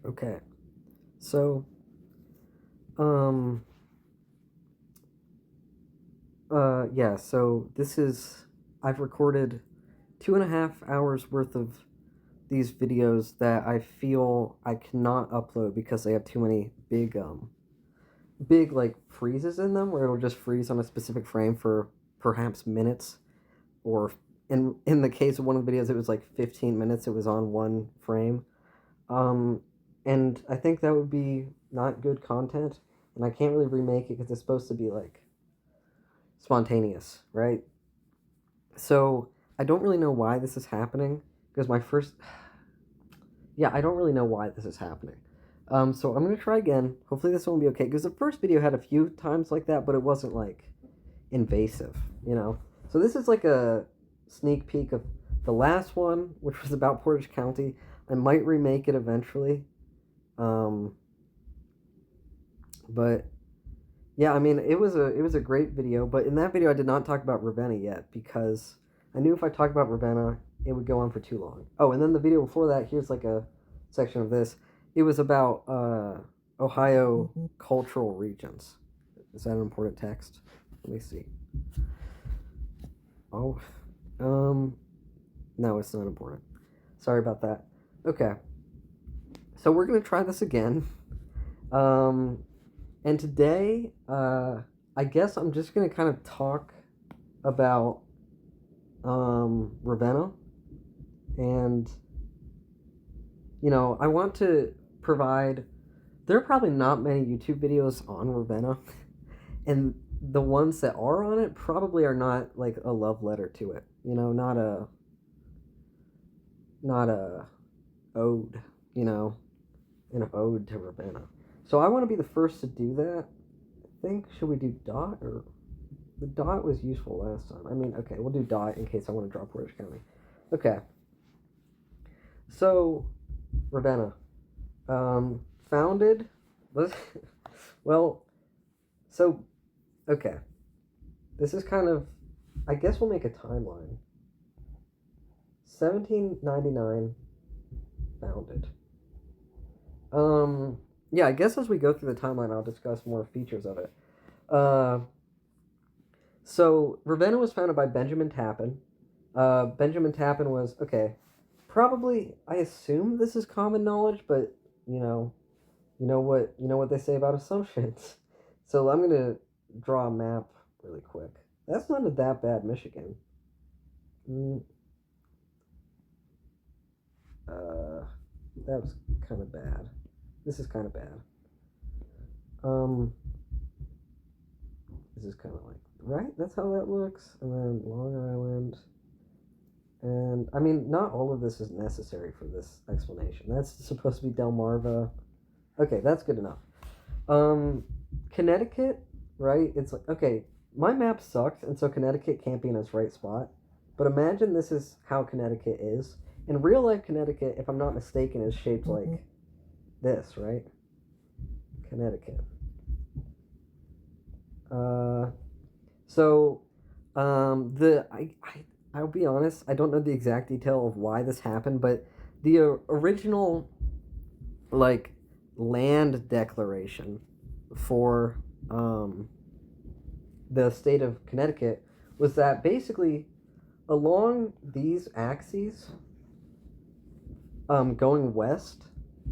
Okay, so, um, yeah, so I've recorded 2.5 hours worth of these videos that I feel I cannot upload because they have too many big, like, freezes in them where it'll just freeze on a specific frame for perhaps minutes, or in the case of one of the videos, it was like 15 minutes, it was on one frame. Um, and I think that would be not good content, and I can't really remake it because it's supposed to be like spontaneous, right? So I don't really know why this is happening because my first, yeah, I don't really know why this is happening. So I'm gonna try again. Hopefully this one will be okay because the first video had a few times like that, but it wasn't like invasive, you know. So this is like a sneak peek of the last one, which was about Portage County. I might remake it eventually. Um, but yeah, I mean, it was a great video, but in that video I did not talk about Ravenna yet because I knew if I talked about Ravenna, it would go on for too long. Oh, and then the video before that, here's like a section of this. It was about Ohio cultural regions. Is that an important text? Let me see. Oh, um, no, it's not important. Sorry about that. Okay, so we're gonna try this again. Um, and today, I guess I'm just gonna kind of talk about Ravenna, and I want to provide. There are probably not many YouTube videos on Ravenna, and the ones that are on it probably are not like a love letter to it. Not a ode. You know, an ode to Ravenna. So I want to be the first to do that. I think should we do dot or the dot was useful last time. I mean, okay, we'll do dot in case I want to drop Portage County. Okay, so Ravenna, founded. Let's, well, so okay, this is kind of. I guess we'll make a timeline. 1799 founded. Um, yeah, I guess as we go through the timeline, I'll discuss more features of it. Uh, so Ravenna was founded by Benjamin Tappan. Benjamin Tappan was okay. Probably, I assume this is common knowledge, but you know, you know what they say about assumptions. So I'm gonna draw a map really quick. That's not that bad, Michigan. Mm, uh, that was kind of bad. This is kind of bad. Um, this is kind of like right. That's how that looks. And then Long Island. And I mean, not all of this is necessary for this explanation. That's supposed to be Delmarva. Okay, that's good enough. Um, Connecticut, right? It's like okay, my map sucks, and so Connecticut can't be in its right spot. But imagine this is how Connecticut is. In real life, Connecticut, if I'm not mistaken, is shaped like this, right? Connecticut. Uh, so, I'll be honest, I don't know the exact detail of why this happened, but the original like land declaration for the state of Connecticut was that basically along these axes, going west,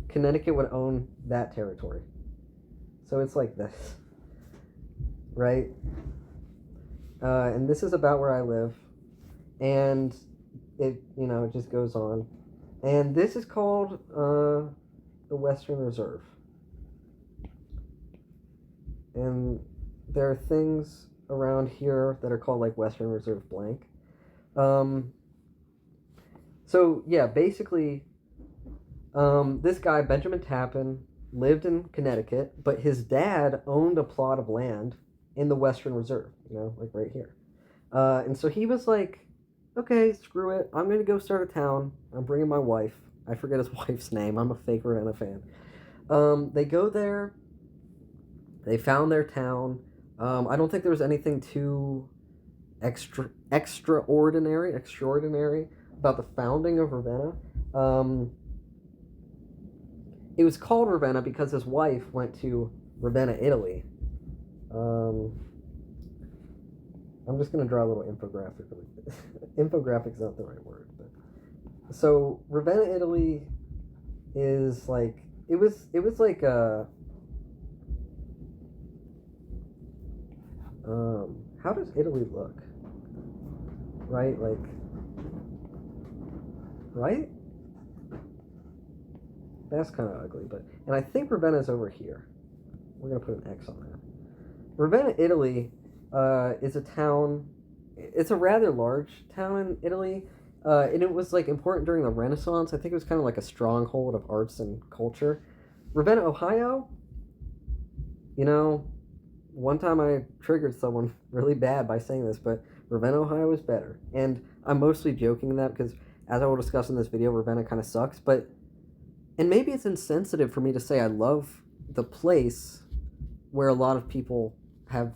Connecticut would own that territory. So it's like this, right? And this is about where I live, and it just goes on, and this is called the Western Reserve, and there are things around here that are called like Western Reserve blank. Um, so yeah, basically, this guy Benjamin Tappan lived in Connecticut, but his dad owned a plot of land in the Western Reserve, like right here. And so he was like, okay, screw it. I'm going to go start a town. I'm bringing my wife. I forget his wife's name. I'm a fake Ravenna fan. They go there. They found their town. I don't think there was anything too extraordinary about the founding of Ravenna. it was called Ravenna because his wife went to Ravenna, Italy. Um, I'm just gonna draw a little infographic. Infographic's not the right word, but so Ravenna, Italy is like it was like a how does Italy look? Right, like right? That's kind of ugly, but and I think Ravenna's over here. We're gonna put an X on that. Ravenna, Italy, is a town. It's a rather large town in Italy, and it was like important during the Renaissance. I think it was kind of like a stronghold of arts and culture. Ravenna, Ohio. You know, one time I triggered someone really bad by saying this, but Ravenna, Ohio is better, and I'm mostly joking in that because, as I will discuss in this video, Ravenna kind of sucks. But and maybe it's insensitive for me to say I love the place where a lot of people have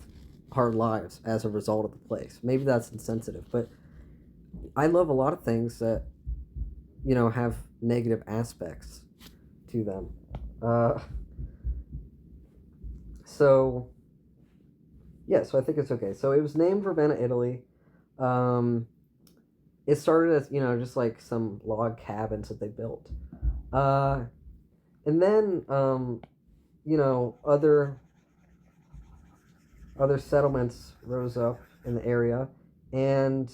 hard lives as a result of the place. Maybe that's insensitive, but I love a lot of things that, have negative aspects to them. So, yeah, so I think it's okay. So it was named Ravenna, Italy. Um, it started as, just like some log cabins that they built. And then, other settlements rose up in the area, and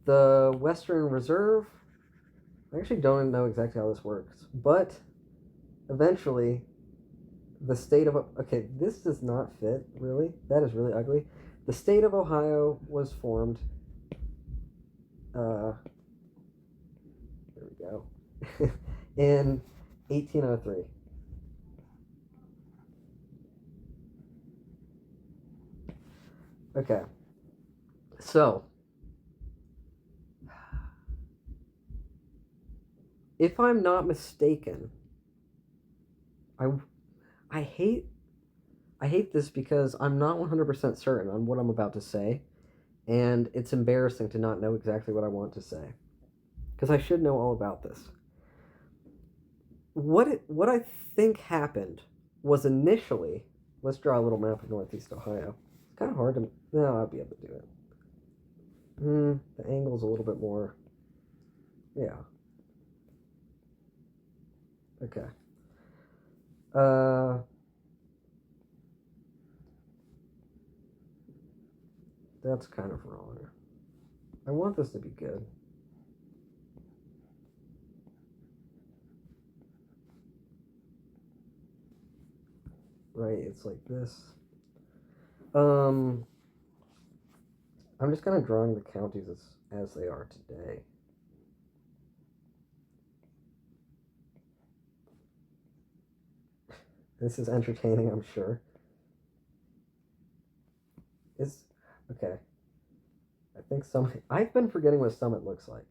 the Western Reserve. I actually don't know exactly how this works, but eventually, the state of this does not fit really. That is really ugly. The state of Ohio was formed. There we go. In 1803. Okay. So, if I'm not mistaken, I hate this because I'm not 100% certain on what I'm about to say, and it's embarrassing to not know exactly what I want to say because I should know all about this. What I think happened was initially, let's draw a little map of Northeast Ohio. It's kind of hard to, no, I'll be able to do it. The angle's a little bit more, yeah. Okay. That's kind of wrong. I want this to be good. Right, it's like this. I'm just kind of drawing the counties as they are today. This is entertaining, I'm sure. Okay. I think I've been forgetting what Summit looks like.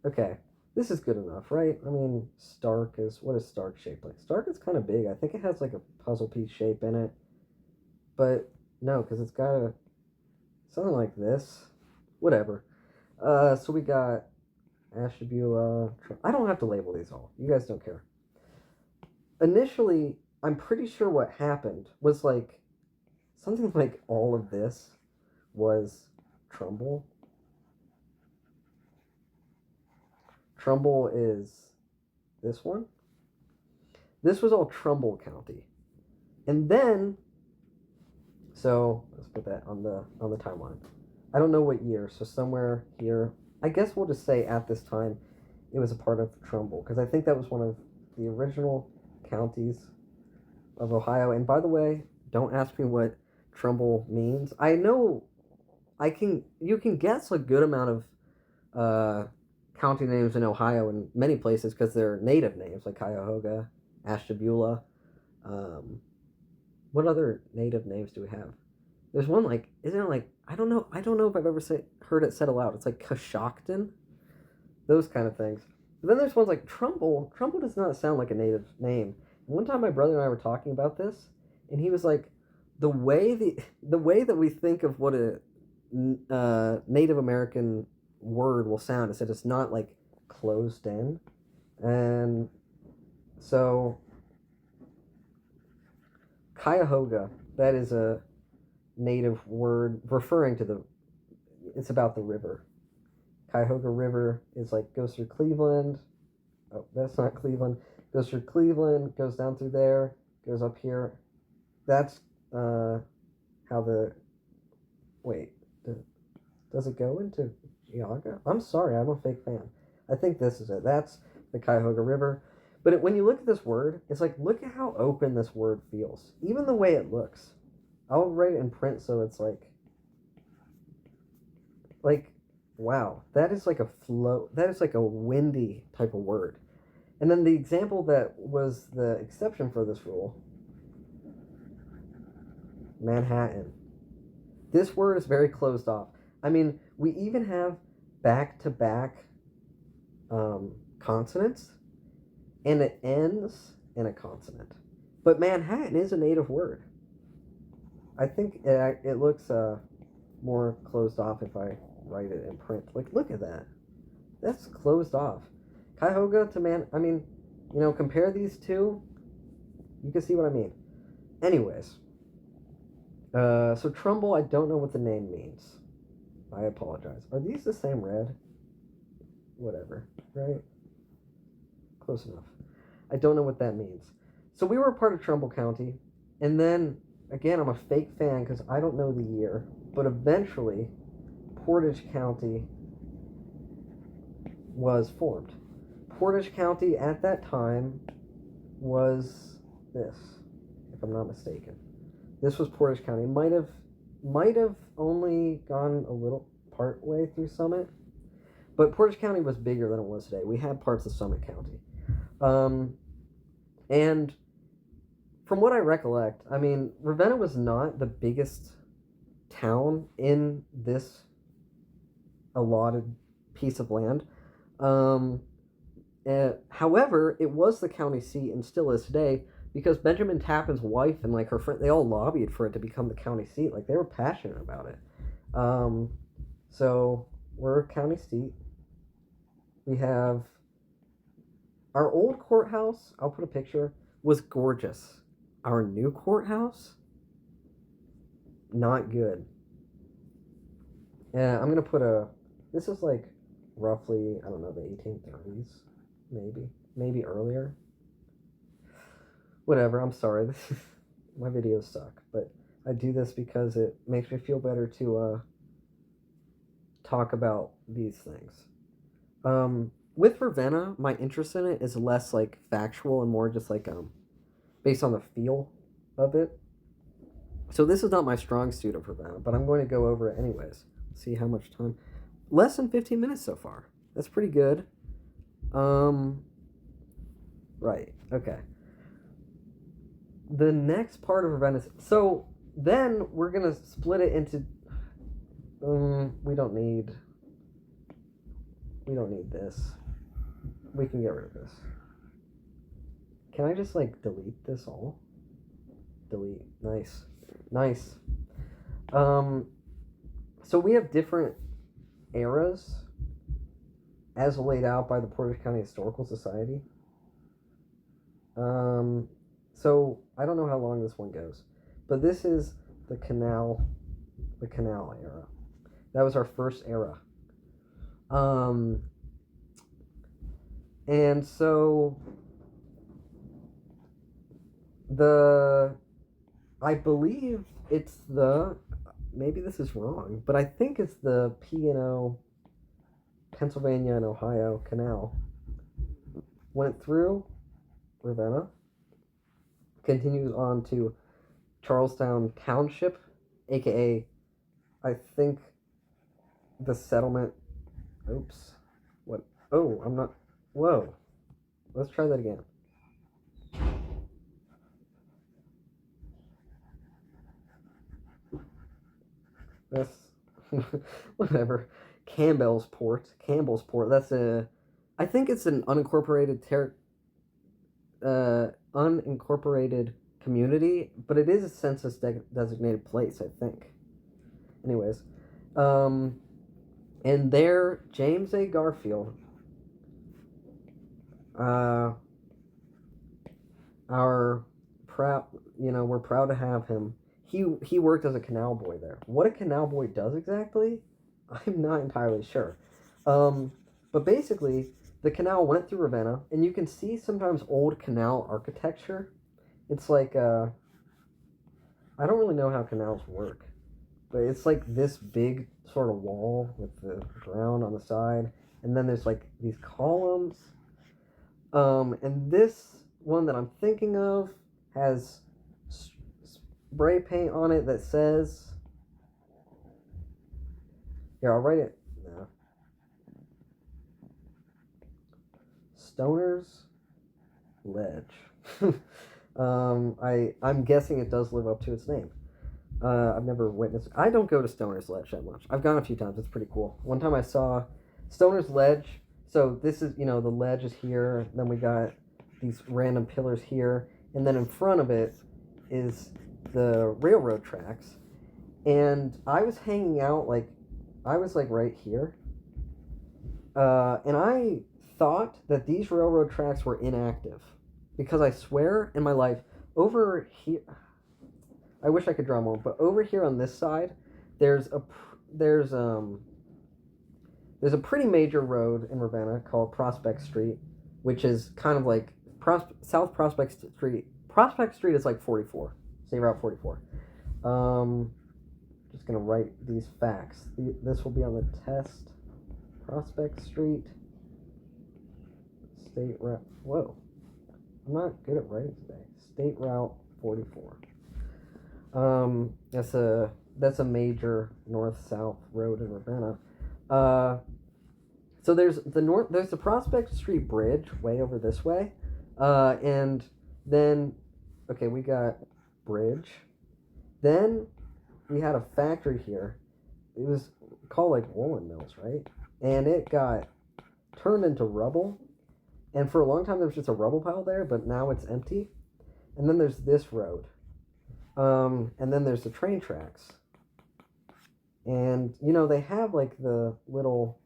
Okay. This is good enough, right? I mean, what is Stark shaped like? Stark is kind of big. I think it has like a puzzle piece shape in it. But no, because it's got something like this. Whatever. So we got Ashtabula. I don't have to label these all. You guys don't care. Initially, I'm pretty sure what happened was like something like all of this was Trumbull. Trumbull is this one. This was all Trumbull County. And then, so let's put that on the timeline. I don't know what year, so somewhere here. I guess we'll just say at this time it was a part of Trumbull, because I think that was one of the original counties of Ohio. And by the way, don't ask me what Trumbull means. I know you can guess a good amount of county names in Ohio in many places because they're native names like Cuyahoga, Ashtabula. What other native names do we have? There's one like, isn't it like, I don't know if I've ever heard it said aloud. It's like Coshocton, those kind of things. But then there's ones like Trumbull. Trumbull does not sound like a native name. And one time my brother and I were talking about this, and he was like, the way that we think of what a Native American word will sound is that it's not like closed in. And so Cuyahoga, that is a native word referring to it's about the river. Cuyahoga River is like, goes through Cleveland. Oh, that's not Cleveland. Goes through Cleveland, goes down through there, goes up here. That's how the, wait, does it go into Geauga? I'm sorry, I'm a fake fan. I think this is it. That's the Cuyahoga River. But when you look at this word, it's like, look at how open this word feels. Even the way it looks. I'll write it in print so it's like, wow, that is like a flow, that is like a windy type of word. And then the example that was the exception for this rule, Manhattan. This word is very closed off. I mean, we even have back-to-back consonants, and it ends in a consonant. But Manhattan is a native word. I think it looks more closed off if I write it in print. Like, look at that. That's closed off. Cuyahoga to I mean, compare these two. You can see what I mean. Anyways. So Trumbull, I don't know what the name means. I apologize. Are these the same red? Whatever, right? Close enough. I don't know what that means. So we were a part of Trumbull County, and then, again, I'm a fake fan because I don't know the year, but eventually Portage County was formed. Portage County at that time was this, if I'm not mistaken. This was Portage County. Might have only gone a little part way through Summit, but Portage County was bigger than it was today. We had parts of Summit County. And from what I recollect, I mean, Ravenna was not the biggest town in this allotted piece of land. However, it was the county seat and still is today because Benjamin Tappan's wife and like her friend, they all lobbied for it to become the county seat. Like they were passionate about it. So we're a county seat. We have our old courthouse. I'll put a picture. Was gorgeous. Our new courthouse, not good. Yeah, I'm gonna put this is like roughly, I don't know, the 1830s, maybe earlier. Whatever, I'm sorry. My videos suck, but I do this because it makes me feel better to talk about these things. With Ravenna, my interest in it is less like factual and more just like based on the feel of it. So this is not my strong suit of Ravenna, but I'm going to go over it anyways. See how much time. Less than 15 minutes so far. That's pretty good. Right. Okay. The next part of Ravenna. So then we're gonna split it into. We don't need this. We can get rid of this. Can I just like delete this all? Delete. Nice. So we have different eras as laid out by the Portage County Historical Society. So I don't know how long this one goes, but this is the canal era. That was our first era. And so I believe it's maybe this is wrong, but I think it's the P&O, Pennsylvania and Ohio Canal. Went through Ravenna, continues on to Charlestown Township, aka, I think, the settlement. Oops. What? Oh, I'm not. Whoa. Let's try that again. That's whatever. Campbellsport. That's I think it's an unincorporated unincorporated community, but it is a census designated place, I think. Anyways, and there James A. Garfield Uh, our proud, we're proud to have him. He worked as a canal boy there. What a canal boy does exactly, I'm not entirely sure. Um, but basically, the canal went through Ravenna, and you can see sometimes old canal architecture. It's like I don't really know how canals work, but it's like this big sort of wall with the ground on the side, and then there's like these columns. And this one that I'm thinking of has spray paint on it that says, here, I'll write it. No. Stoner's Ledge. I'm guessing it does live up to its name. I've never witnessed. I don't go to Stoner's Ledge that much. I've gone a few times. It's pretty cool. One time I saw Stoner's Ledge. So this is, the ledge is here. Then we got these random pillars here, and then in front of it is the railroad tracks. And I was hanging out I was right here, and I thought that these railroad tracks were inactive, because I swear in my life, over here, I wish I could draw more, but over here on this side, there's a pretty major road in Ravenna called Prospect Street, which is kind of like South Prospect Street. Prospect Street is like 44, say Route 44. Just gonna write these facts. This will be on the test. Prospect Street, State Route. Whoa, I'm not good at writing today. State Route 44. That's a major north-south road in Ravenna. So there's the Prospect Street Bridge way over this way, and then, okay, we got bridge. Then we had a factory here. It was called like Woolen Mills, right? And it got turned into rubble. And for a long time there was just a rubble pile there, but now it's empty. And then there's this road. And then there's the train tracks. And they have like the little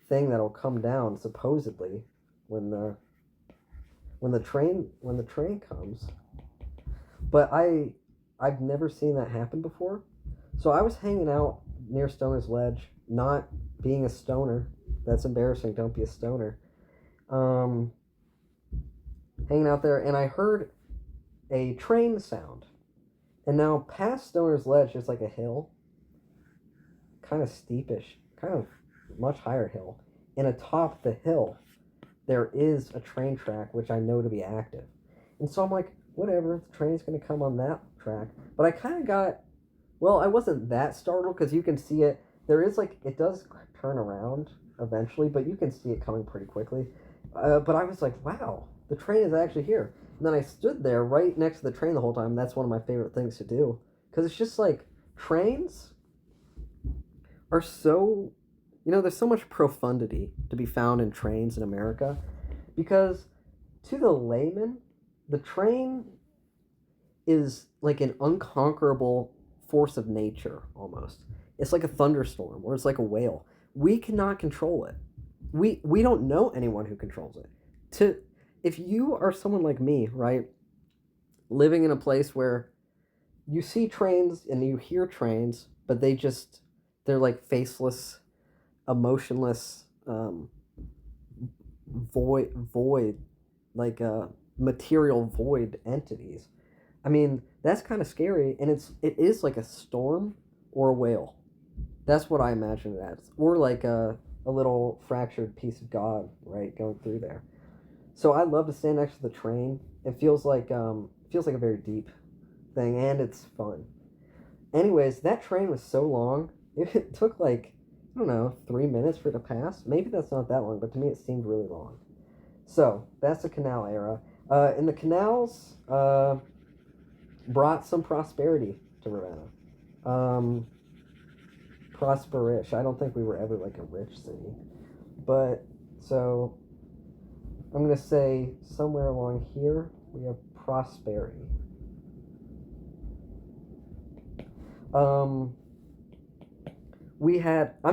thing that'll come down supposedly when the train comes. But I've never seen that happen before. So I was hanging out near Stoner's Ledge, not being a stoner. That's embarrassing. Don't be a stoner. Hanging out there, and I heard a train sound. And now past Stoner's Ledge is like a hill, kind of steepish, kind of much higher hill. And atop the hill, there is a train track, which I know to be active. And so I'm like, whatever, the train's going to come on that track. But I kind of got, well, I wasn't that startled, because you can see it. There is it does turn around eventually, but you can see it coming pretty quickly. But I was like, wow, the train is actually here. And then I stood there right next to the train the whole time. That's one of my favorite things to do, because it's just trains are so, there's so much profundity to be found in trains in America, because to the layman, the train is like an unconquerable force of nature almost. It's like a thunderstorm, or it's like a whale. We cannot control it. We don't know anyone who controls it. If you are someone like me, right, living in a place where you see trains and you hear trains, but they're like faceless, emotionless, void, like material void entities. I mean, that's kind of scary, and it is like a storm or a whale. That's what I imagine it as, or like a little fractured piece of God, right, going through there. So I love to stand next to the train. It feels like a very deep thing, and it's fun. Anyways, that train was so long. It took I don't know, 3 minutes for it to pass. Maybe that's not that long, but to me it seemed really long. So that's the canal era. And the canals brought some prosperity to Ravenna. Prosperish. I don't think we were ever a rich city. But, so, I'm going to say somewhere along here we have prosperity. I'm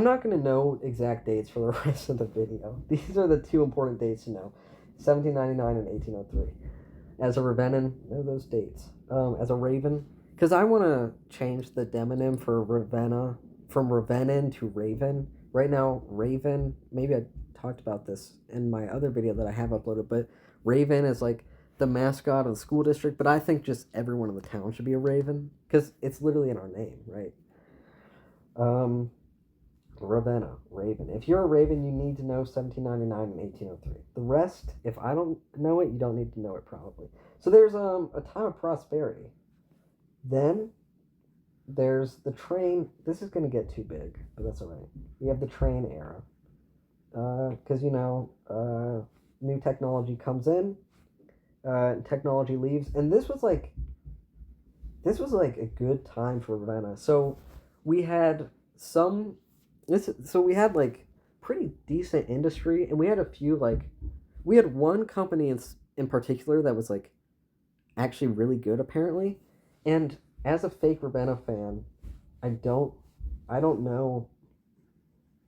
not going to know exact dates for the rest of the video. These are the two important dates to know. 1799 and 1803. As a Ravennan, know those dates. As a Raven, because I want to change the demonym for Ravenna from Ravennan to Raven. Right now, Raven, maybe I talked about this in my other video that I have uploaded, but Raven is like the mascot of the school district, but I think just everyone in the town should be a Raven, because it's literally in our name, right? Ravenna, Raven. If you're a Raven, you need to know 1799 and 1803. The rest, if I don't know it, you don't need to know it probably. So there's a time of prosperity. Then there's the train. This is going to get too big, but that's all right. We have the train era. Because, new technology comes in, technology leaves. And this was like a good time for Ravenna. So we had we had like pretty decent industry, and we had a few we had one company in particular that was like actually really good apparently. And as a fake Ravenna fan, I don't know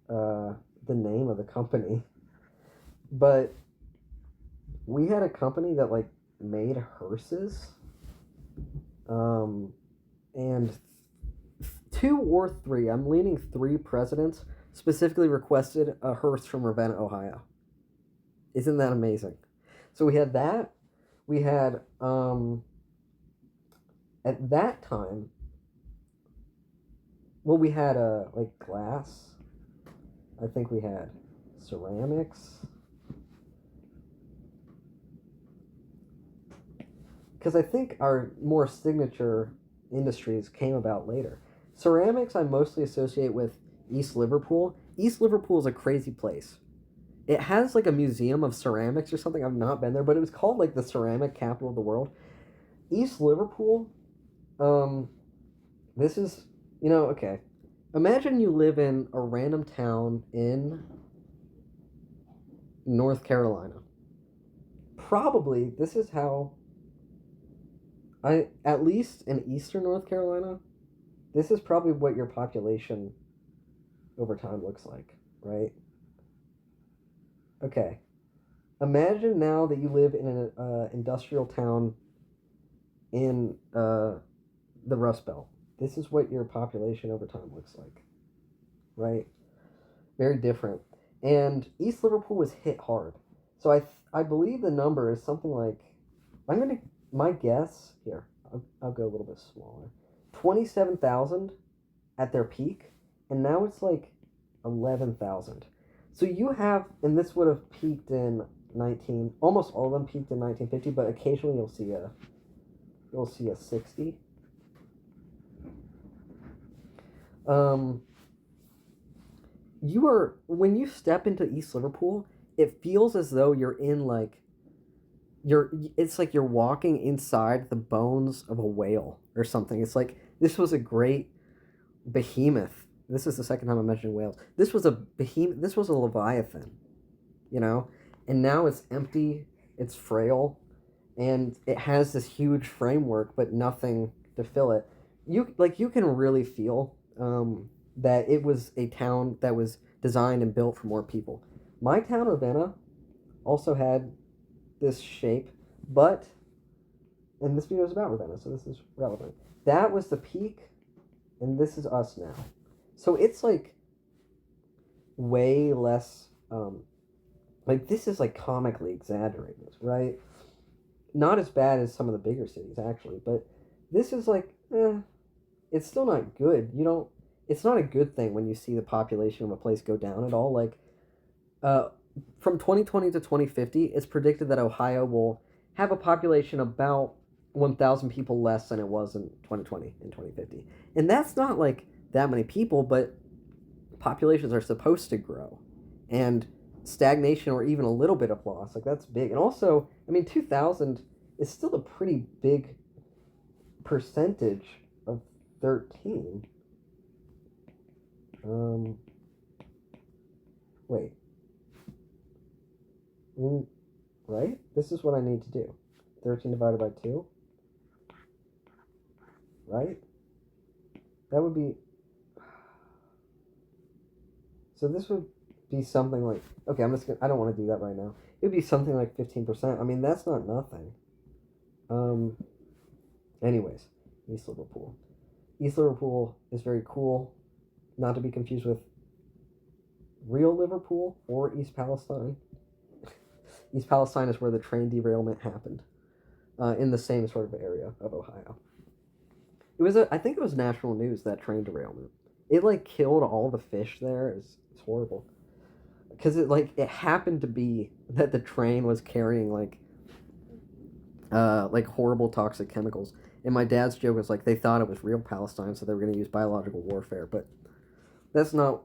the name of the company, but we had a company that like made hearses, and two or three, I'm leaning three presidents specifically requested a hearse from Ravenna, Ohio. Isn't that amazing? So we had that. We had at that time, well, we had like glass. I think we had ceramics. Because I think our more signature industries came about later. Ceramics I mostly associate with East Liverpool. East Liverpool is a crazy place. It has like a museum of ceramics or something. I've not been there, but it was called like the ceramic capital of the world. East Liverpool, this is, okay. Imagine you live in a random town in North Carolina. Probably this is how at least in eastern North Carolina, this is probably what your population over time looks like, right? Okay. Imagine now that you live in an industrial town in the Rust Belt. This is what your population over time looks like, right? Very different. And East Liverpool was hit hard. So I believe the number is something like, my guess, here, I'll go a little bit smaller. 27,000 at their peak, and now it's like 11,000. So you have, and this would have peaked in almost all of them peaked in 1950, but occasionally you'll see a 60. When you step into East Liverpool, it feels as though you're in like it's like you're walking inside the bones of a whale or something. It's like this was a great behemoth. This is the second time I'm mentioning whales. This was a behemoth. This was a leviathan, and now it's empty. It's frail, and it has this huge framework, but nothing to fill it. You can really feel that it was a town that was designed and built for more people. My town, Ravenna, also had this shape, and this video is about Ravenna, so this is relevant. That was the peak, and this is us now. So it's like way less, this is like comically exaggerated, right? Not as bad as some of the bigger cities, actually, but this is like, it's still not good. It's not a good thing when you see the population of a place go down at all. Like, from 2020 to 2050, it's predicted that Ohio will have a population about 1,000 people less than it was in 2020 and 2050. And that's not like that many people, but populations are supposed to grow. And stagnation or even a little bit of loss, like that's big. And also, 2,000 is still a pretty big percentage of 13. Wait. Right? This is what I need to do. 13 divided by 2. Right? That would be... So this would... be something like, okay, I don't want to do that right now. It would be something like 15%. I mean, that's not nothing. Um, anyways, East Liverpool. East Liverpool is very cool, not to be confused with real Liverpool or East Palestine. East Palestine is where the train derailment happened, in the same sort of area of Ohio. I think it was national news, that train derailment. It like killed all the fish there. It's horrible because it happened to be that the train was carrying like horrible toxic chemicals. And my dad's joke was like they thought it was real Palestine, so they were going to use biological warfare. But that's not.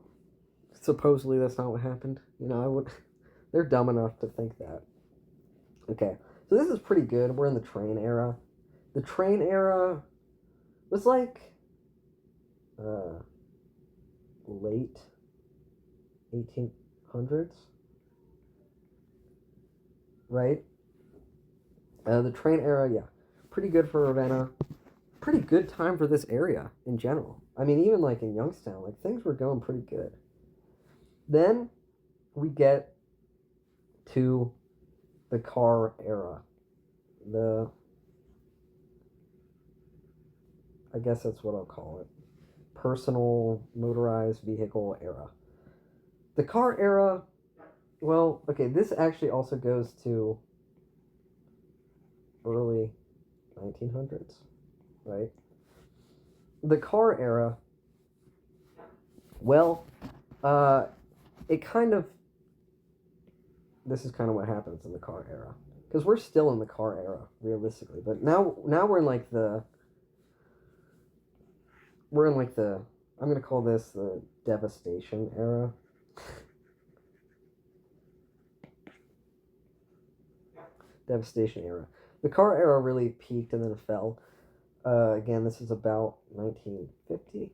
Supposedly, that's not what happened. You know, I would. They're dumb enough to think that. Okay, so this is pretty good. We're in the train era. The train era was like late 1800s, right? The train era, yeah, pretty good for Ravenna. Pretty good time for this area in general. I mean, even like in Youngstown, like things were going pretty good. Then we get to the car era. I guess that's what I'll call it. Personal motorized vehicle era. The car era, well, okay, this actually also goes to early 1900s, right? The car era, well, it kind of, this is kind of what happens in the car era. Because we're still in the car era, realistically. But now we're in like the, I'm going to call this the devastation era. Devastation era. The car era really peaked and then fell. Again, this is about 1950.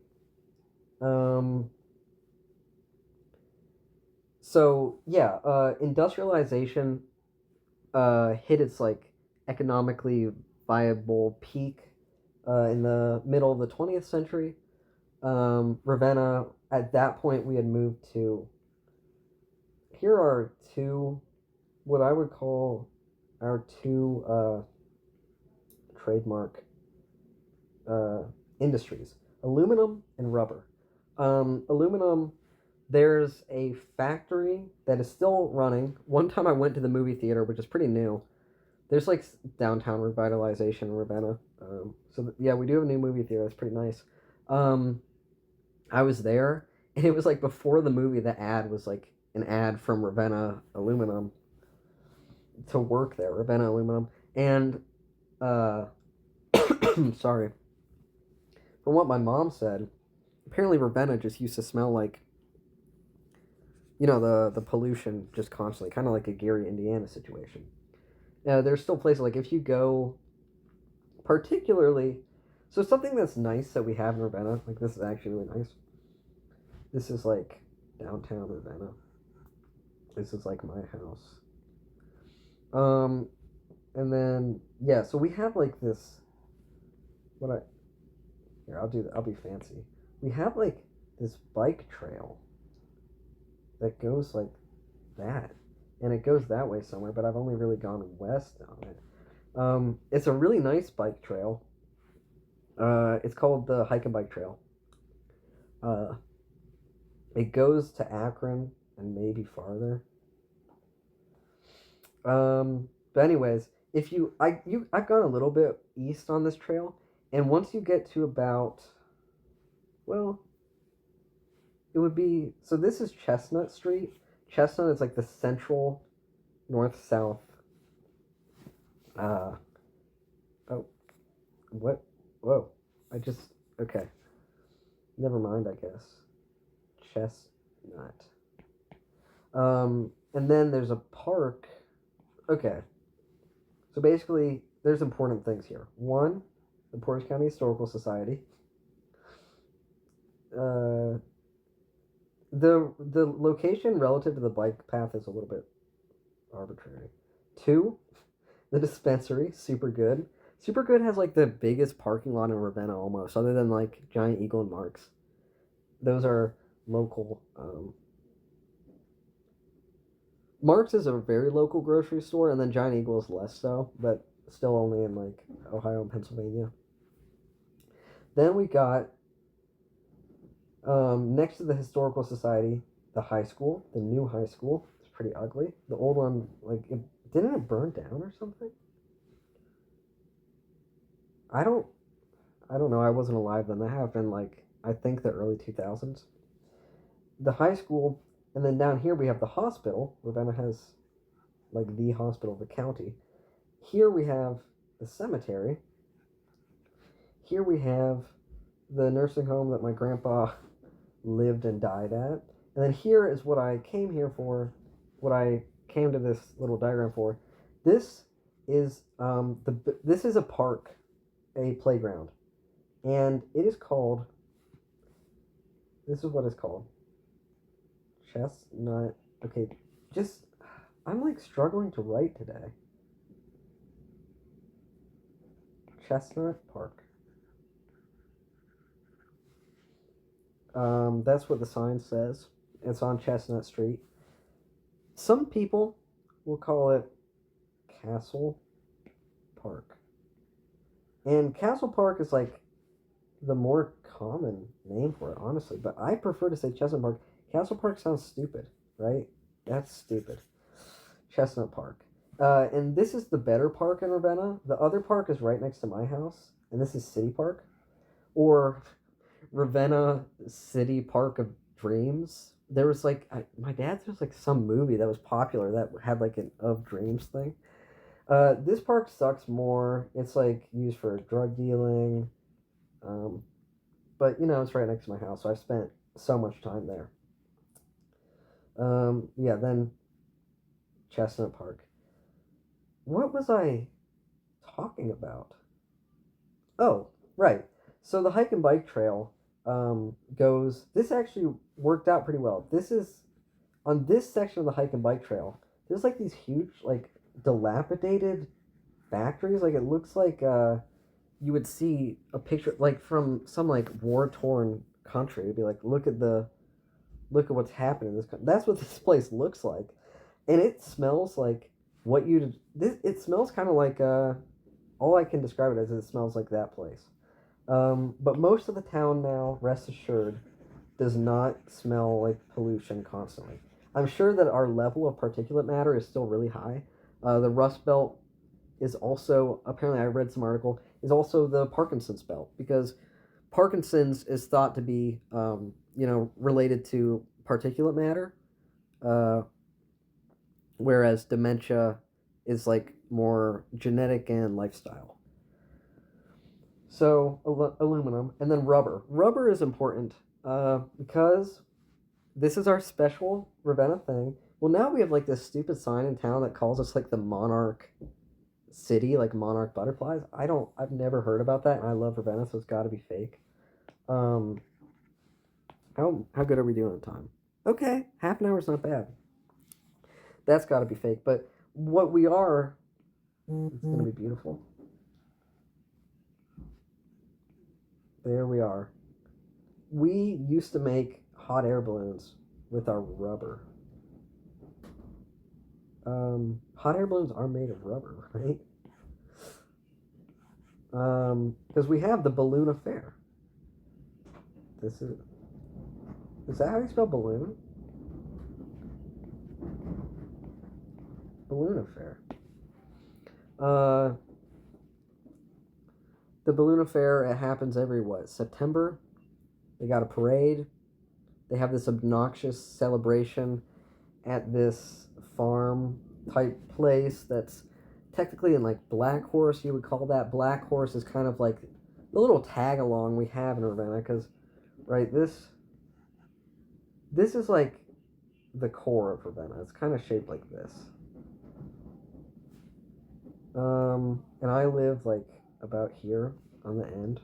So yeah, industrialization hit its like economically viable peak in the middle of the 20th century. Ravenna, at that point, we had moved to. Here are two, what I would call our two trademark industries: aluminum and rubber. Aluminum, there's a factory that is still running. One time I went to the movie theater, which is pretty new. There's like downtown revitalization in Ravenna. Yeah, we do have a new movie theater. That's pretty nice. I was there, and it was like before the movie, the ad was like an ad from Ravenna Aluminum to work there, Ravenna Aluminum. And, sorry. From what my mom said, apparently Ravenna just used to smell like, the pollution just constantly, kind of like a Gary, Indiana situation. There's still places, like if you go, particularly, so something that's nice that we have in Ravenna, like this is actually really nice. This is like downtown Ravenna. This is like my house. And then, yeah, so we have like this, I'll be fancy. We have like this bike trail that goes like that. And it goes that way somewhere, but I've only really gone west on it. It's a really nice bike trail. It's called the Hike and Bike Trail. It goes to Akron and maybe farther. But anyways, I've gone a little bit east on this trail, and once you get to about, well, it would be, so this is Chestnut Street. Chestnut is like the central north-south. Oh, what? Whoa, okay. Never mind, I guess. Chestnut. And then there's a park. Okay. So basically, there's important things here. One, the Portage County Historical Society. The location relative to the bike path is a little bit arbitrary. Two, the dispensary, super good. Super good has like the biggest parking lot in Ravenna almost, other than like Giant Eagle and Mark's. Those are local Mark's is a very local grocery store, and then Giant Eagle is less so, but still only in like Ohio and Pennsylvania. Then we got next to the Historical Society, the high school, the new high school. It's pretty ugly. The old one, like, didn't it burn down or something? I don't, I don't know. I wasn't alive then. That happened like I think the early 2000s. The high school, and then down here we have the hospital. Ravenna has like the hospital of the county. Here we have the cemetery. Here we have the nursing home that my grandpa lived and died at. And then here is what I came here for, what I came to this little diagram for. This is this is a park, a playground, and it is called. This is what it's called. Chestnut. Okay, just I'm like struggling to write today. Chestnut Park. That's what the sign says. It's on Chestnut Street. Some people will call it Castle Park. And Castle Park is like the more common name for it, honestly. But I prefer to say Chestnut Park. Castle Park sounds stupid, right? That's stupid. Chestnut Park. And this is the better park in Ravenna. The other park is right next to my house. And this is City Park. Or Ravenna City Park of Dreams. There was like my dad's was like some movie that was popular that had like an of dreams thing. This park sucks more. It's like used for drug dealing. But you know it's right next to my house, so I've spent so much time there. Yeah, then Chestnut Park. What was I talking about? Oh, right. So the hike and bike trail goes. This actually worked out pretty well. This is on this section of the hike and bike trail. There's like these huge, like dilapidated factories. Like it looks like you would see a picture like from some like war torn country. It'd be like, look at what's happening in this country. That's what this place looks like, and it smells like what you. It smells kind of like all I can describe it as is it smells like that place. But most of the town now, rest assured, does not smell like pollution constantly. I'm sure that our level of particulate matter is still really high. The Rust Belt is also, apparently I read some article, is also the Parkinson's belt, because Parkinson's is thought to be, related to particulate matter, whereas dementia is like more genetic and lifestyle. So aluminum, and then rubber. Rubber is important because this is our special Ravenna thing. Well, now we have like this stupid sign in town that calls us like the Monarch City, like Monarch Butterflies. I've never heard about that, and I love Ravenna, so it's got to be fake. How good are we doing on time? Okay, half an hour is not bad. That's got to be fake, but what we are, it's gonna be beautiful. There we are. We used to make hot air balloons with our rubber. Hot air balloons are made of rubber, right? Because we have the balloon affair. Is that how you spell balloon? Balloon affair. The balloon affair, it happens every September. They got a parade. They have this obnoxious celebration at this farm type place that's technically in like Black Horse. You would call that. Black Horse is kind of like the little tag along we have in Ravenna, because right, this is like the core of Ravenna. It's kind of shaped like this. And I live like about here on the end,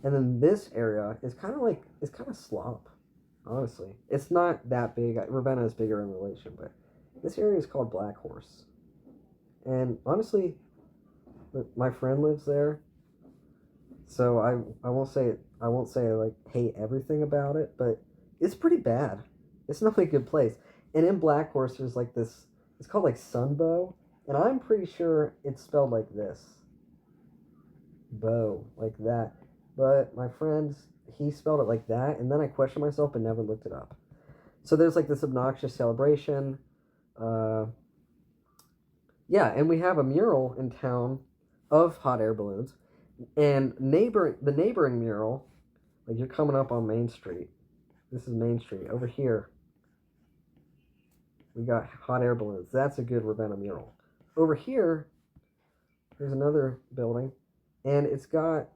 and then this area is kind of slop. Honestly, it's not that big. Ravenna is bigger in relation, but this area is called Black Horse, and honestly, my friend lives there, so I won't say I like hate everything about it, but it's pretty bad. It's not a good place. And in Black Horse, there's like this It's called like Sunbow, and I'm pretty sure it's spelled like this, bow, like that. But my friend, he spelled it like that, and then I questioned myself but never looked it up. So there's like this obnoxious celebration. Uh, yeah, and we have a mural in town of hot air balloons, and the neighboring mural, like you're coming up on Main Street. This is Main Street over here. We got hot air balloons. That's a good Ravenna mural. Over here, there's another building, and it's got,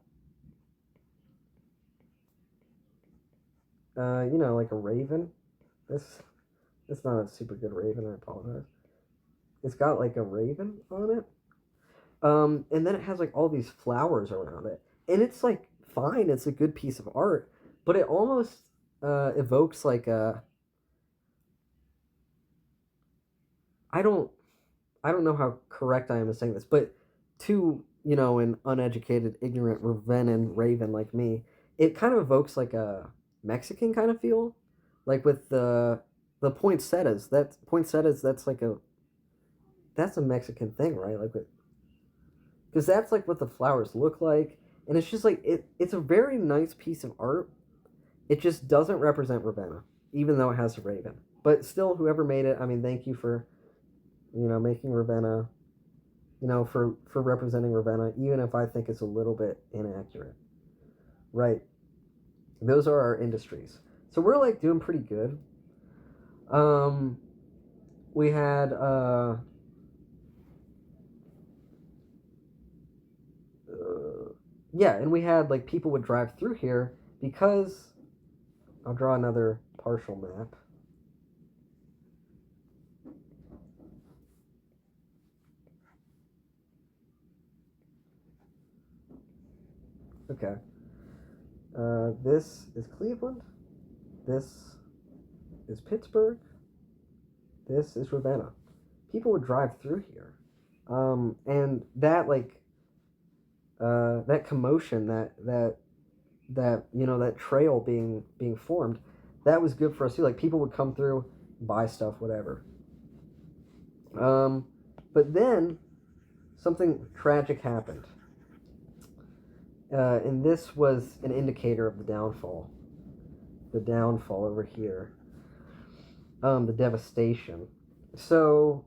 like a raven. This, it's not a super good raven. I apologize. It's got like a raven on it. And then it has like all these flowers around it, and it's like fine. It's a good piece of art, but it almost evokes like a. I don't I don't know how correct I am in saying this, but to, an uneducated, ignorant Ravennan raven like me, it kind of evokes like a Mexican kind of feel. Like with the poinsettias. That's like that's a Mexican thing, right? Like because that's like what the flowers look like. And it's just like it's a very nice piece of art. It just doesn't represent Ravenna, even though it has a raven. But still, whoever made it, I mean, thank you for, making Ravenna, for representing Ravenna, even if I think it's a little bit inaccurate. Right. Those are our industries. So we're like doing pretty good. Um, we had yeah, and we had like people would drive through here because I'll draw another partial map. Okay. This is Cleveland. This is Pittsburgh. This is Ravenna. People would drive through here, and that like that commotion, that trail being formed, that was good for us too. Like people would come through, buy stuff, whatever. Um, but then something tragic happened, and this was an indicator of the downfall. The downfall over here. The devastation. So,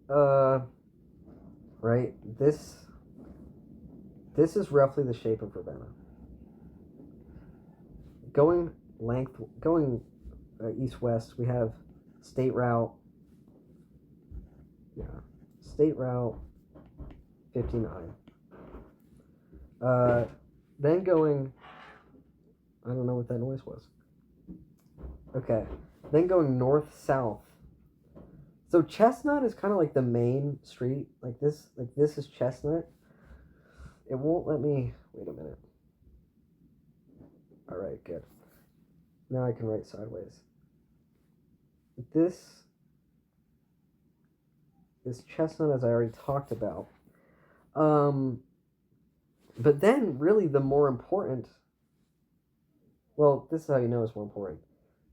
uh, right, this is roughly the shape of Ravenna. Going east-west, we have State Route, yeah, State Route 59. Then going, I don't know what that noise was. Okay, then going north-south. So Chestnut is kind of like the main street, like this is Chestnut. It won't let me, wait a minute. All right, good. Now I can write sideways. This is Chestnut, as I already talked about. But then really the more important, well, this is how you know it's more important.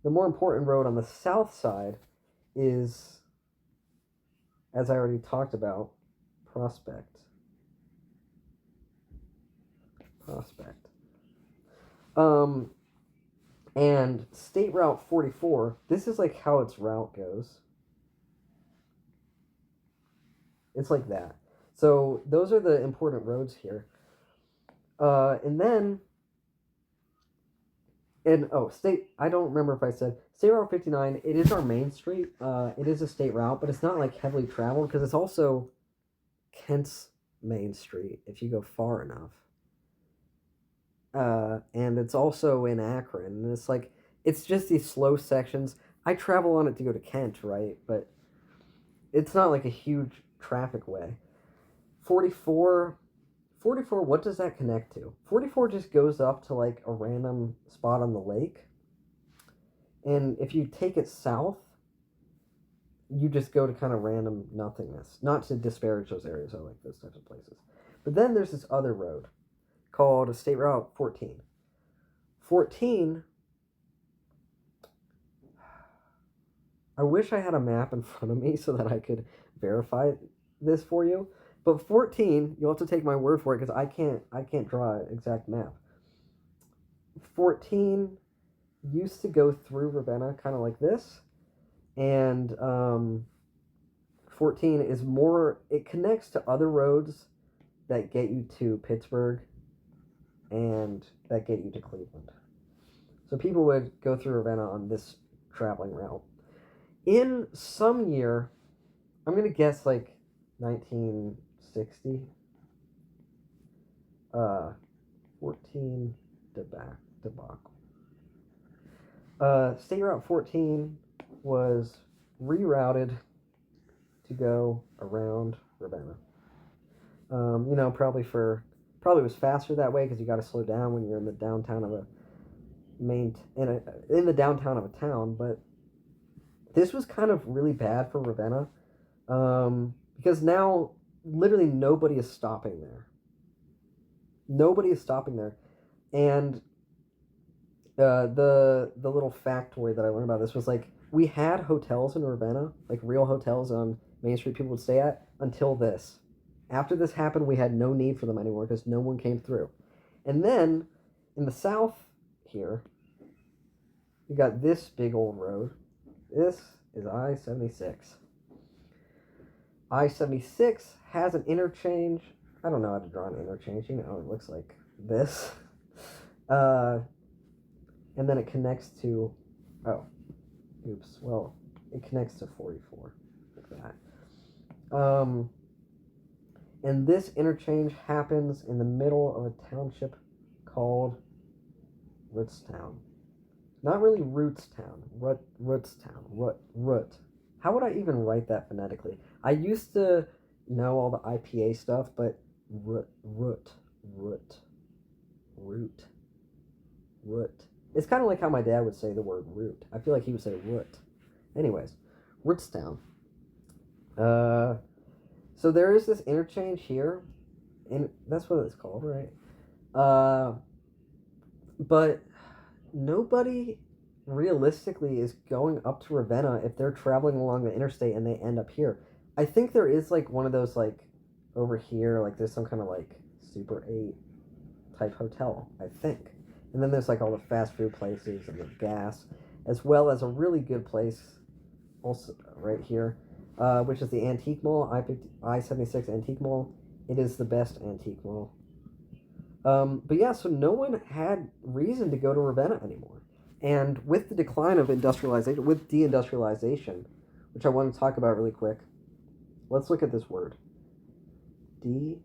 The more important road on the south side is, as I already talked about, Prospect. And State Route 44, this is like how its route goes. It's like that. So those are the important roads here. And then, I don't remember if I said, State Route 59, it is our main street. It is a state route, but it's not like heavily traveled because it's also Kent's main street if you go far enough. And it's also in Akron, and it's just these slow sections. I travel on it to go to Kent, right? But it's not like a huge traffic way. 44, what does that connect to? 44 just goes up to like a random spot on the lake. And if you take it south, you just go to kind of random nothingness. Not to disparage those areas, I like those types of places. But then there's this other road called State Route 14. 14, I wish I had a map in front of me so that I could verify this for you. But 14, you'll have to take my word for it because I can't draw an exact map. 14 used to go through Ravenna kind of like this, and 14 is more, it connects to other roads that get you to Pittsburgh and that get you to Cleveland. So people would go through Ravenna on this traveling route. In some year, I'm going to guess like 1960, 14 debacle. State Route 14 was rerouted to go around Ravenna. Probably it was faster that way because you got to slow down when you're in the downtown of in the downtown of a town. But this was kind of really bad for Ravenna because now literally nobody is stopping there. Nobody is stopping there, and the little factoid that I learned about this was like we had hotels in Ravenna, like real hotels on Main Street people would stay at until this. After this happened, we had no need for them anymore because no one came through. And then in the south here, you got this big old road. This is I-76. I-76 has an interchange. I don't know how to draw an interchange. It looks like this. And then it connects to, it connects to 44, like that. And this interchange happens in the middle of a township called Rootstown. Not really Rootstown, Rootstown, Root. How would I even write that phonetically? I used to know all the IPA stuff, but Root. It's kind of like how my dad would say the word root. I feel like he would say root. Anyways, Rootstown. So there is this interchange here, and that's what it's called, right? But nobody realistically is going up to Ravenna if they're traveling along the interstate and they end up here. I think there is like one of those like over here, like there's some kind of like Super 8 type hotel, I think. And then there's like all the fast food places and the gas, as well as a really good place also right here, which is the Antique Mall, I-76 Antique Mall. It is the best antique mall. But yeah, so no one had reason to go to Ravenna anymore. And with the decline of industrialization, with deindustrialization, which I want to talk about really quick, let's look at this word. Deindustrialization.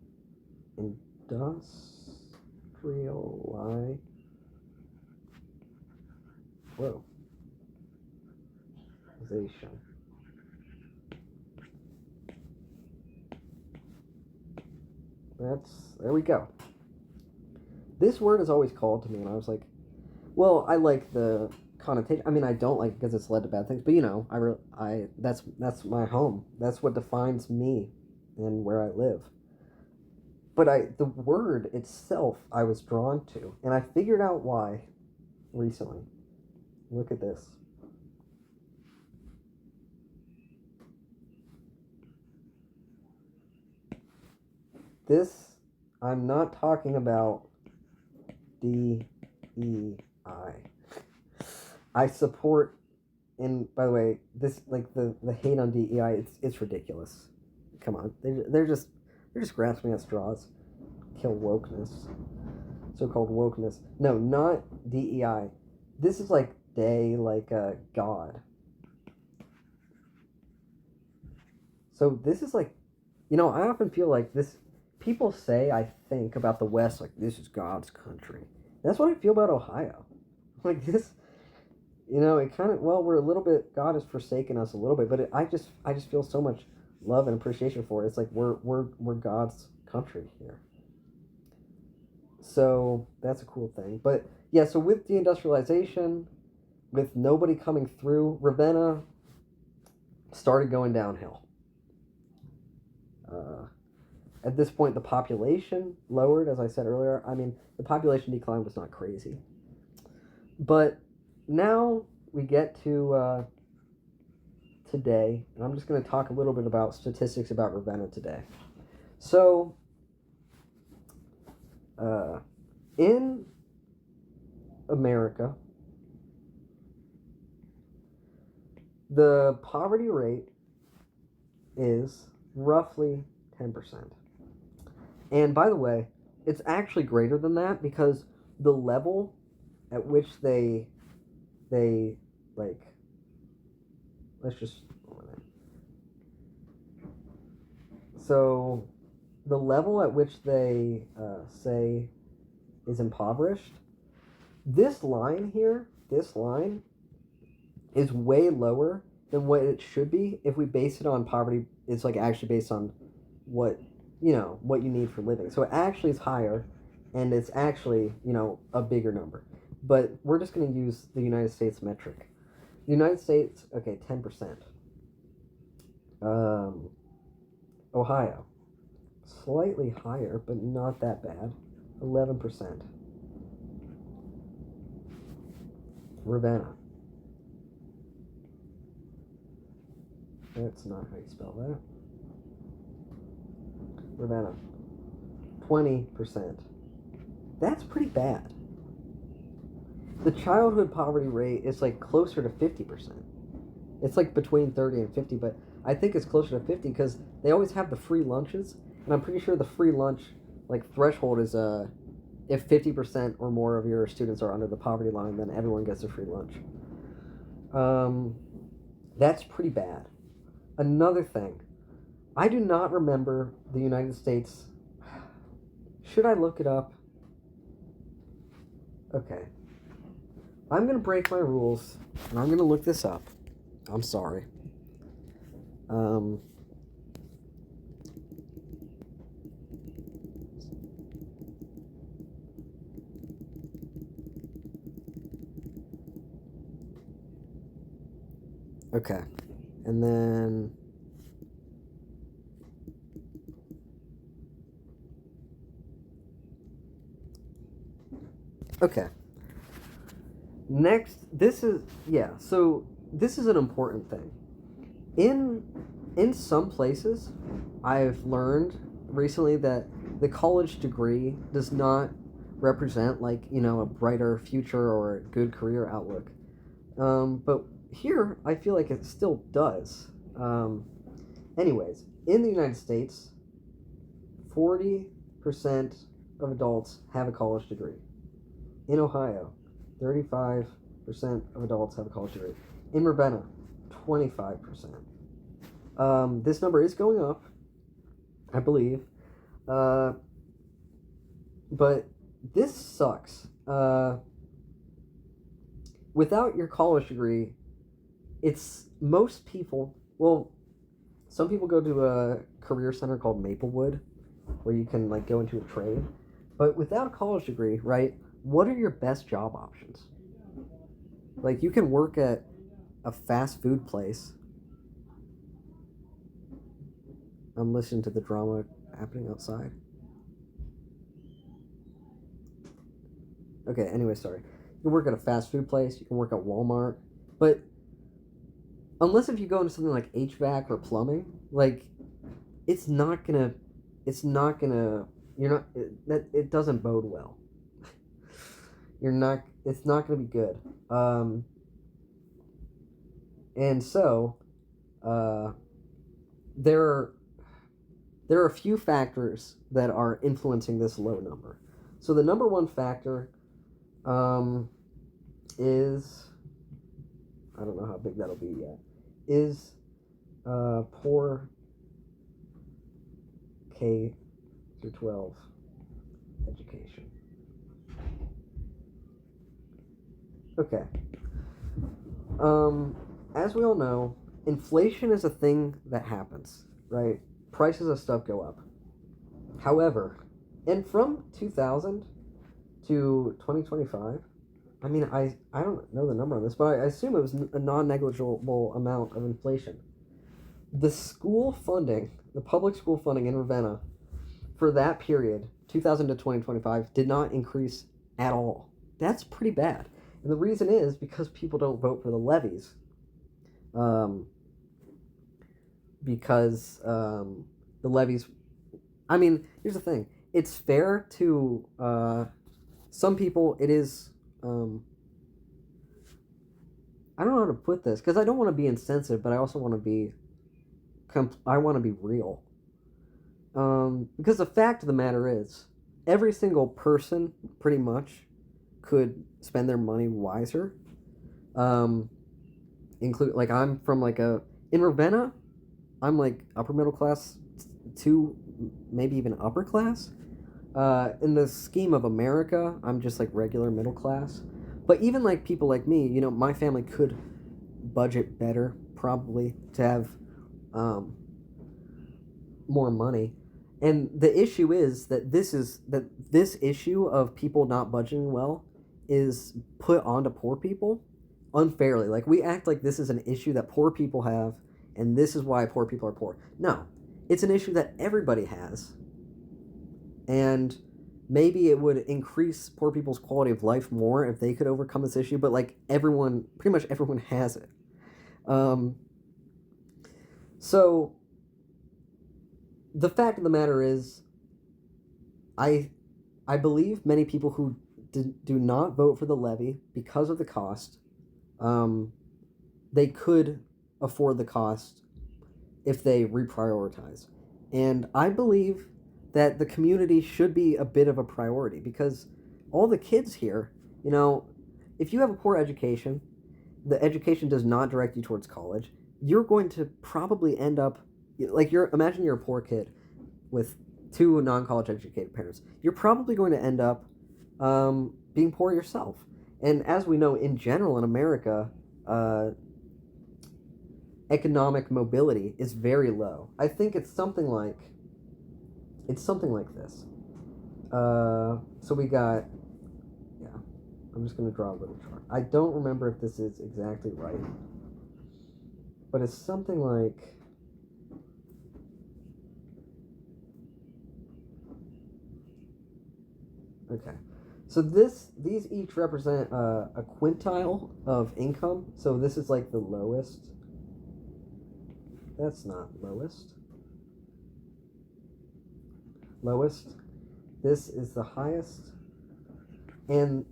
There we go. This word is always called to me, and I was like, well, I like the connotation. I mean, I don't like it because it's led to bad things, but that's my home. That's what defines me and where I live. But the word itself I was drawn to, and I figured out why recently. Look at this. This, I'm not talking about DEI. I support, and by the way, this, like, the hate on DEI, it's ridiculous. Come on. They're just grasping at straws. Kill wokeness. So-called wokeness. No, not DEI. This is like God. So this is like, I often feel like this, people say, I think, about the West, like, this is God's country. That's what I feel about Ohio. Like, this, it kind of, we're a little bit, God has forsaken us a little bit, but I just feel so much love and appreciation for it. It's like, we're God's country here. So, that's a cool thing. But, yeah, so with deindustrialization, with nobody coming through, Ravenna started going downhill. At this point, the population lowered, as I said earlier. I mean, the population decline was not crazy. But now we get to today, and I'm just going to talk a little bit about statistics about Ravenna today. So, in America, the poverty rate is roughly 10%. And by the way, it's actually greater than that because the level at which they like, let's just, so the level at which they say is impoverished, this line here, this line is way lower than what it should be if we base it on poverty. It's like actually based on what what you need for living. So it actually is higher, and it's actually a bigger number. But we're just going to use the United States metric. The United States, okay, 10%. Ohio, slightly higher, but not that bad, 11%. Ravenna. That's not how you spell that. Ravenna, 20%. That's pretty bad. The childhood poverty rate is like closer to 50%. It's like between 30 and 50, but I think it's closer to 50 because they always have the free lunches, and I'm pretty sure the free lunch like threshold is if 50% or more of your students are under the poverty line, then everyone gets a free lunch. That's pretty bad. Another thing, I do not remember the United States. Should I look it up? Okay. I'm going to break my rules, and I'm going to look this up. I'm sorry. Okay. And then okay. Next, so this is an important thing. In some places, I've learned recently that the college degree does not represent like, a brighter future or a good career outlook. But here, I feel like it still does. Anyways, in the United States, 40% of adults have a college degree. In Ohio, 35% of adults have a college degree. In Ravenna, 25%. This number is going up, I believe. But this sucks. Without your college degree, it's most people, well, some people go to a career center called Maplewood, where you can like go into a trade. But without a college degree, right, what are your best job options? Like, you can work at a fast food place. I'm listening to the drama happening outside. Okay, anyway, sorry. You can work at a fast food place, you can work at Walmart, but unless if you go into something like HVAC or plumbing, like, it doesn't bode well. It's not gonna be good. And so, there are a few factors that are influencing this low number. So the number one factor is, I don't know how big that'll be yet, is poor K through 12 education. Okay. As we all know, inflation is a thing that happens, right? Prices of stuff go up. However, and from 2000 to 2025, I mean, I don't know the number on this, but I assume it was a non-negligible amount of inflation. The public school funding in Ravenna for that period, 2000 to 2025, did not increase at all. That's pretty bad. And the reason is because people don't vote for the levies. because the levies. I mean, here's the thing: it's fair to some people. It is. I don't know how to put this because I don't want to be insensitive, but I also want to be. I want to be real. Because the fact of the matter is, every single person pretty much could spend their money wiser. Um, include like I'm from like a in Ravenna, I'm like upper middle class to maybe even upper class. In the scheme of America, I'm just like regular middle class. But even like people like me, my family could budget better probably to have um, more money. And the issue is that this issue of people not budgeting well is put onto poor people unfairly. Like we act like this is an issue that poor people have and this is why poor people are poor. No. It's an issue that everybody has. And maybe it would increase poor people's quality of life more if they could overcome this issue, but like pretty much everyone has it. Um, so the fact of the matter is, I believe many people who do not vote for the levy because of the cost, they could afford the cost if they reprioritize. And I believe that the community should be a bit of a priority because all the kids here, if you have a poor education, the education does not direct you towards college, you're going to probably end up like imagine you're a poor kid with two non-college educated parents. You're probably going to end up being poor yourself. And as we know, in general in America, economic mobility is very low. I think it's something like this. So we got, yeah, I'm just going to draw a little chart. I don't remember if this is exactly right, but it's something like, okay. So these each represent a quintile of income. So this is like the lowest. That's not lowest. Lowest. This is the highest. And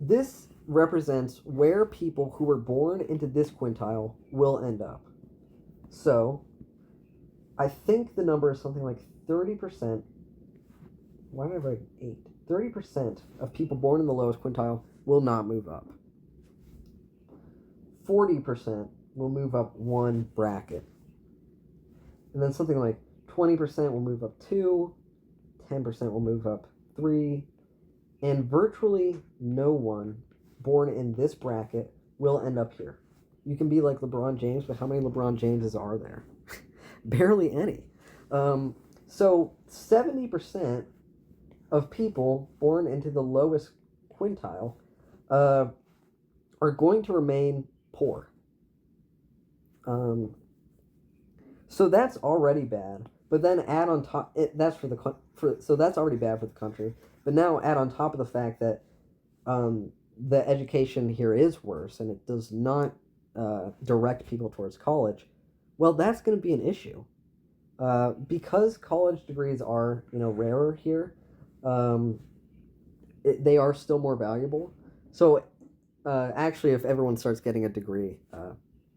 this represents where people who were born into this quintile will end up. So I think the number is something like 30%. Why did I write 8? 30% of people born in the lowest quintile will not move up. 40% will move up one bracket. And then something like 20% will move up 2, 10% will move up 3, and virtually no one born in this bracket will end up here. You can be like LeBron James, but how many LeBron Jameses are there? Barely any. So 70% of people born into the lowest quintile are going to remain poor. So that's already bad. But then add on top, so that's already bad for the country. But now add on top of the fact that the education here is worse and it does not direct people towards college. Well, that's going to be an issue. Because college degrees are, rarer here, they are still more valuable. So actually, if everyone starts getting a degree,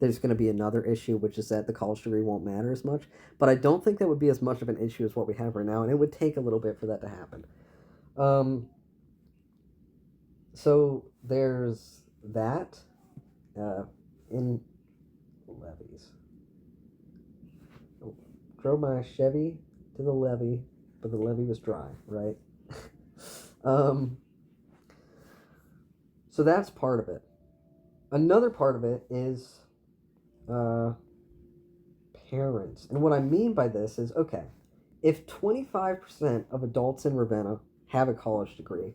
there's going to be another issue, which is that the college degree won't matter as much. But I don't think that would be as much of an issue as what we have right now, and it would take a little bit for that to happen. So there's that in levies. Drove my Chevy to the levee, but the levee was dry, right? So that's part of it. Another part of it is parents. And what I mean by this is, okay, if 25% of adults in Ravenna have a college degree,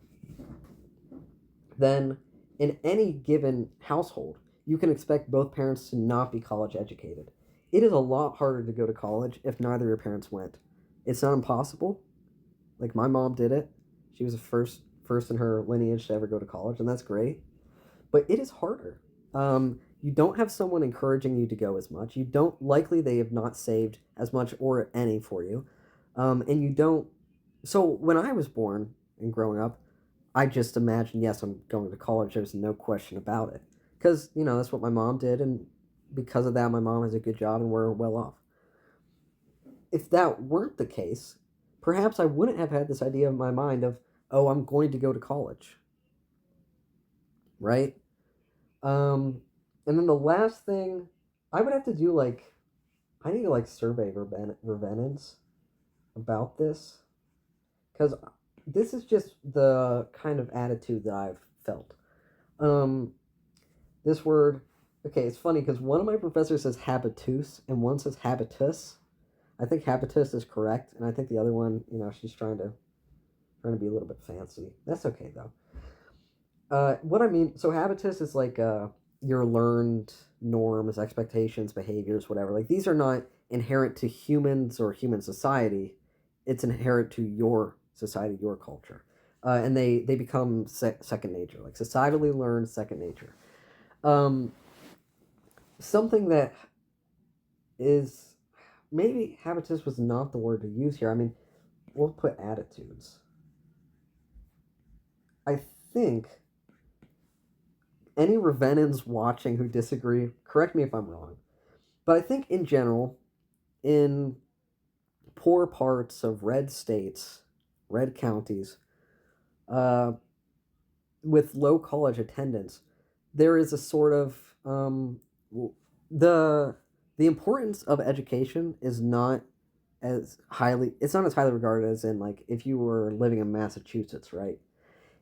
then in any given household, you can expect both parents to not be college educated. It is a lot harder to go to college if neither of your parents went. It's not impossible. Like my mom did it. She was the first in her lineage to ever go to college, and that's great. But it is harder. You don't have someone encouraging you to go as much. You don't, likely they have not saved as much or any for you. And you don't, so when I was born and growing up, I just imagined, yes, I'm going to college. There's no question about it. Because, that's what my mom did. And because of that, my mom has a good job and we're well off. If that weren't the case, perhaps I wouldn't have had this idea in my mind of, oh, I'm going to go to college. Right? And then the last thing, I would have to do I need to survey Ravennans about this. Because this is just the kind of attitude that I've felt. Um, this word, okay, it's funny because one of my professors says habitus and one says habitus. I think habitus is correct, and I think the other one, she's trying to be a little bit fancy. That's okay though. What I mean, so habitus is your learned norms, expectations, behaviors, whatever. Like these are not inherent to humans or human society. It's inherent to your society, your culture, and they become second nature, like societally learned second nature. Um, Something that is maybe habitus was not the word to use here. I mean, we'll put attitudes. I think any Ravennans watching who disagree, correct me if I'm wrong, but I think in general, in poor parts of red states, red counties, uh, with low college attendance, there is a sort of the the importance of education is not it's not as highly regarded as in if you were living in Massachusetts, right?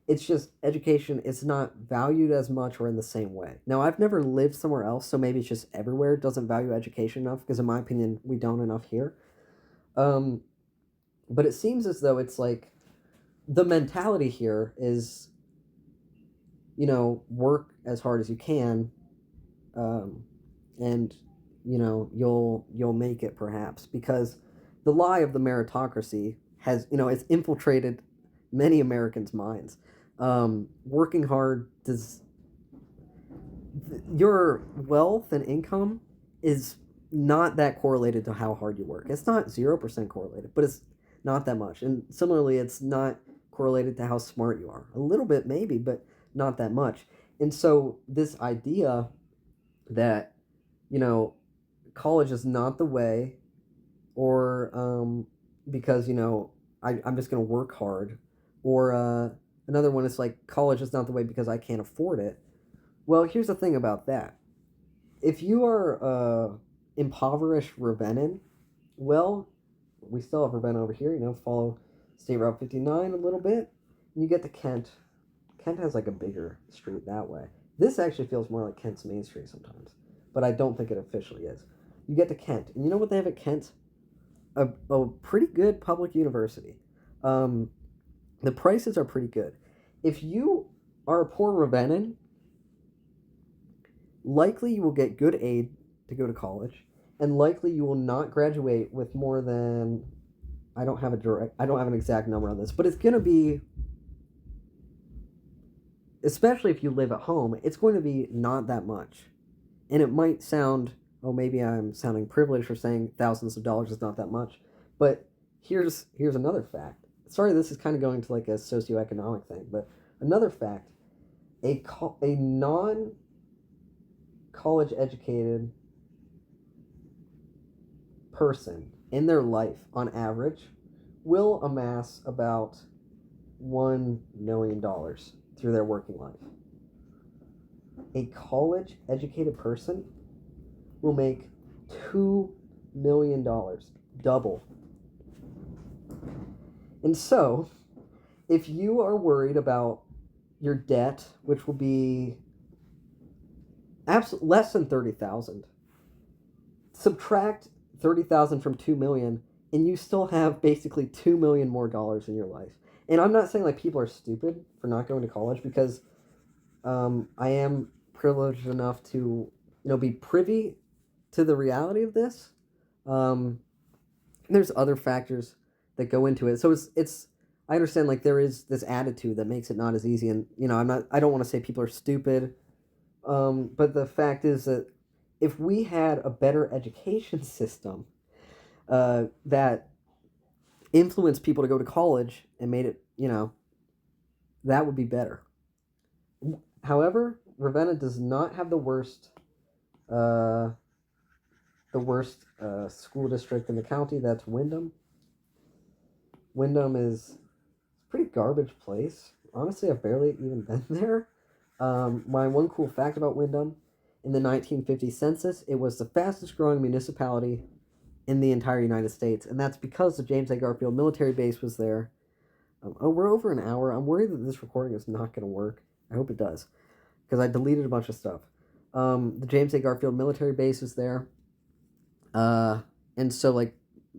It's just education is not valued as much or in the same way. Now, I've never lived somewhere else, so maybe it's just everywhere doesn't value education enough because in my opinion, we don't enough here. Um, but it seems as though it's the mentality here is, work as hard as you can, um, and you'll make it perhaps because the lie of the meritocracy has it's infiltrated many Americans' minds. Working hard does your wealth and income is not that correlated to how hard you work. It's not 0% correlated, but it's not that much. And similarly, it's not correlated to how smart you are. A little bit maybe, but not that much. And so this idea that college is not the way, or because I'm just going to work hard, or another one is college is not the way because I can't afford it. Well, here's the thing about that. If you are impoverished Ravennan, well, we still have Ravenna over here. Follow State Route 59 a little bit, and you get to Kent. Kent has a bigger street that way. This actually feels more like Kent's Main Street sometimes, but I don't think it officially is. You get to Kent, and you know what they have at Kent? A pretty good public university. The prices are pretty good. If you are a poor Ravennan, likely you will get good aid to go to college, and likely you will not graduate with more than I don't have an exact number on this, but it's going to be, especially if you live at home, it's going to be not that much. And it might sound, oh, maybe I'm sounding privileged for saying thousands of dollars is not that much, but here's another fact. Sorry, this is kind of going to a socioeconomic thing, but another fact: a non college educated person in their life, on average, will amass about $1 million through their working life. A college educated person will make $2 million, double. And so, if you are worried about your debt, which will be less than 30,000, subtract 30,000 from 2 million, and you still have basically $2 million more dollars in your life. And I'm not saying people are stupid for not going to college, because I am privileged enough to be privy to the reality of this. There's other factors that go into it. So it's I understand there is this attitude that makes it not as easy, and I don't want to say people are stupid. But the fact is that if we had a better education system that influenced people to go to college and made it, that would be better. However, Ravenna does not have uh, the worst school district in the county. That's Wyndham. Wyndham is a pretty garbage place. Honestly, I've barely even been there. My one cool fact about Wyndham, in the 1950 census, it was the fastest growing municipality in the entire United States, and that's because the James A. Garfield military base was there. We're over an hour. I'm worried that this recording is not going to work. I hope it does, because I deleted a bunch of stuff. The James A. Garfield military base is there, and so like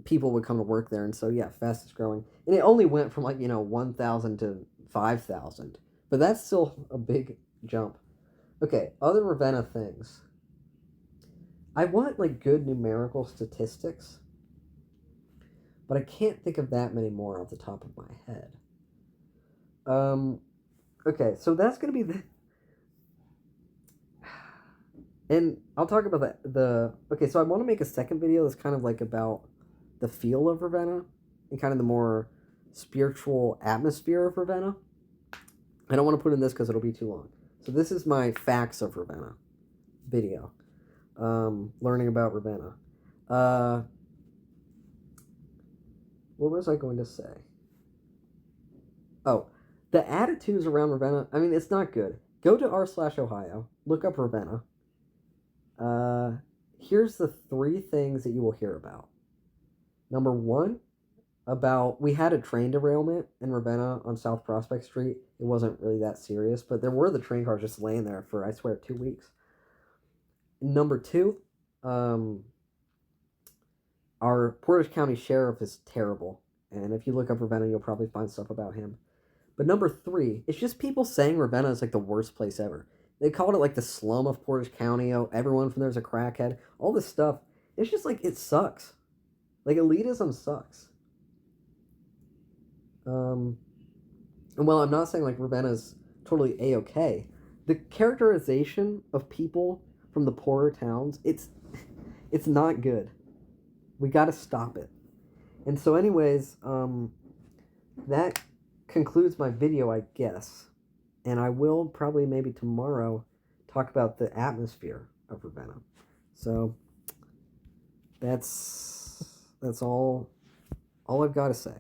people would come to work there, and so yeah, fastest growing, and it only went from 1,000 to 5,000, but that's still a big jump. Okay, other Ravenna things. I want like good numerical statistics, but I can't think of that many more off the top of my head. Um, okay, so that's gonna be the, and I'll talk about the. Okay, so I want to make a second video that's kind of like about the feel of Ravenna and kind of the more spiritual atmosphere of Ravenna. I don't want to put in this because it'll be too long. So this is my facts of Ravenna video. Learning about Ravenna. What was I going to say? Oh, the attitudes around Ravenna. I mean, it's not good. Go to r/Ohio. Look up Ravenna. Here's the 3 things that you will hear about. Number 1, we had a train derailment in Ravenna on South Prospect Street. It wasn't really that serious, but there were the train cars just laying there for, I swear, 2 weeks. Number 2, our Portage County Sheriff is terrible. And if you look up Ravenna, you'll probably find stuff about him. But number 3, it's just people saying Ravenna is like the worst place ever. They called it like the slum of Portage County. Oh, everyone from there's a crackhead. All this stuff. It's just like, it sucks. Like, elitism sucks. And while I'm not saying like Ravenna's totally A-okay, the characterization of people from the poorer towns, it's not good. We got to stop it. And so anyways, that concludes my video, I guess. And I will probably maybe tomorrow talk about the atmosphere of Ravenna. So that's all I've got to say.